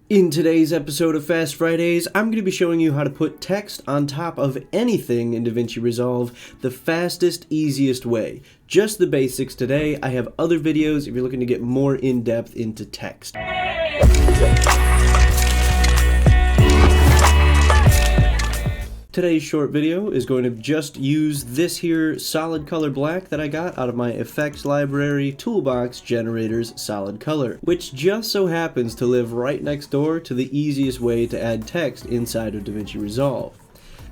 In today's episode of Fast Fridays, I'm going to be showing you how to put text on top of anything in Davinci Resolve the fastest, easiest way. Just the basics today. I have other videos if you're looking to get more in-depth into text. Today's short video is going to just use this here solid color black that I got out of my effects library toolbox generators solid color, which just so happens to live right next door to the easiest way to add text inside of Davinci Resolve.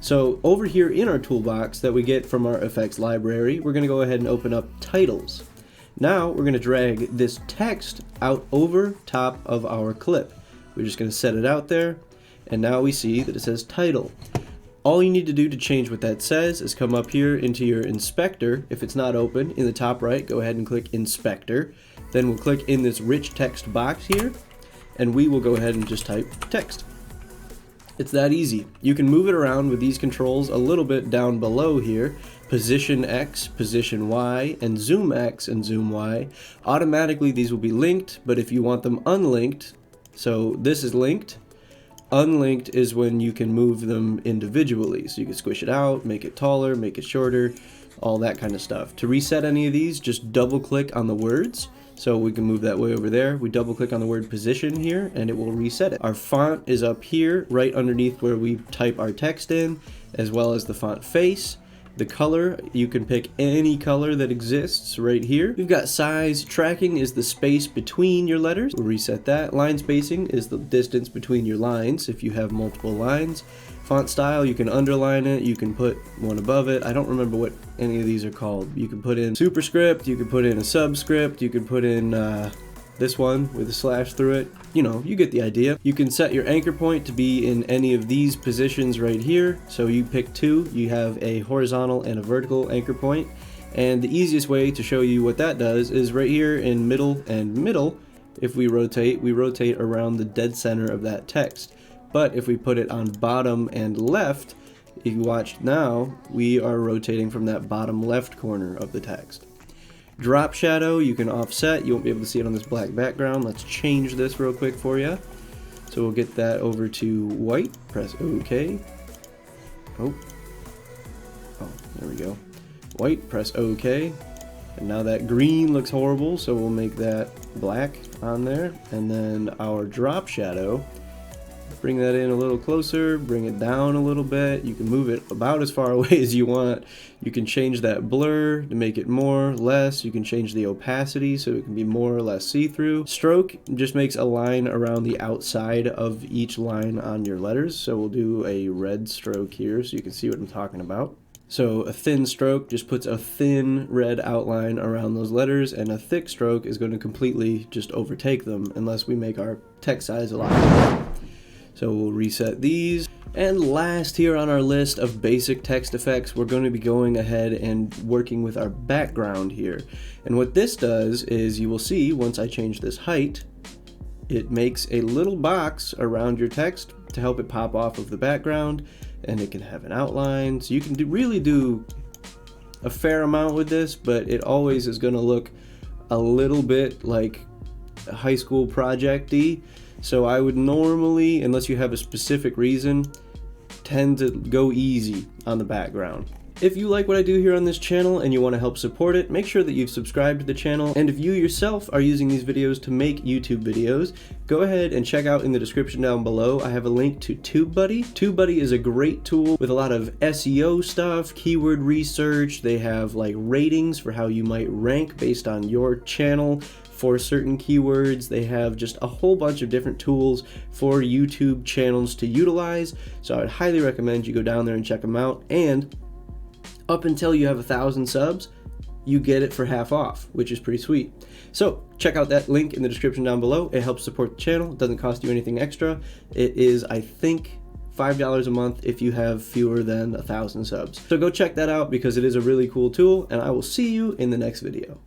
So over here in our toolbox that we get from our effects library, we're going to go ahead and open up titles. Now we're going to drag this text out over top of our clip. We're just going to set it out there, and now we see that it says title. All you need to do to change what that says is come up here into your inspector. If it's not open, in the top right, go ahead and click inspector. Then we'll click in this rich text box here, and we will go ahead and just type text. It's that easy. You can move it around with these controls a little bit down below here. Position X, position Y, and zoom X and zoom Y. Automatically these will be linked, but if you want them unlinked, so this is linked. Unlinked is when you can move them individually. So you can squish it out, make it taller, make it shorter, all that kind of stuff. To reset any of these, just double click on the words. So we can move that way over there. We double click on the word position here and it will reset it. Our font is up here right underneath where we type our text in, as well as the font face. The color, you can pick any color that exists right here. We've got size. Tracking is the space between your letters. We'll reset that. Line spacing is the distance between your lines if you have multiple lines. Font style, you can underline it, you can put one above it. I don't remember what any of these are called. You can put in superscript, you can put in a subscript, you can put in this one with a slash through it. You know, you get the idea. You can set your anchor point to be in any of these positions right here. So you pick two, you have a horizontal and a vertical anchor point. And the easiest way to show you what that does is right here in middle and middle. If we rotate around the dead center of that text. But if we put it on bottom and left, if you watch now, we are rotating from that bottom left corner of the text. Drop shadow, you can offset. You won't be able to see it on this black background. Let's change this real quick for you. So we'll get that over to white. Press OK. Oh, there we go. White, press OK. And now that green looks horrible, so we'll make that black on there. And then our drop shadow, bring that in a little closer, bring it down a little bit. You can move it about as far away as you want. You can change that blur to make it more, less. You can change the opacity so it can be more or less see-through. Stroke just makes a line around the outside of each line on your letters. So we'll do a red stroke here so you can see what I'm talking about. So a thin stroke just puts a thin red outline around those letters, and a thick stroke is going to completely just overtake them unless we make our text size a lot bigger. So we'll reset these. And last here on our list of basic text effects, we're going to be going ahead and working with our background here. And what this does is, you will see once I change this height, it makes a little box around your text to help it pop off of the background, and it can have an outline. So you can really do a fair amount with this, but it always is going to look a little bit like a high school project-y. So I would normally, unless you have a specific reason, tend to go easy on the background. If you like what I do here on this channel and you want to help support it, make sure that you've subscribed to the channel. And if you yourself are using these videos to make YouTube videos, go ahead and check out in the description down below. I have a link to Tubebuddy. Tubebuddy is a great tool with a lot of SEO stuff, keyword research. They have like ratings for how you might rank based on your channel for certain keywords. They have just a whole bunch of different tools for YouTube channels to utilize. So I would highly recommend you go down there and check them out. And up until you have 1,000 subs, you get it for half off, which is pretty sweet. So check out that link in the description down below. It helps support the channel. It doesn't cost you anything extra. It is, I think, $5 a month if you have fewer than 1,000 subs. So go check that out because it is a really cool tool, and I will see you in the next video.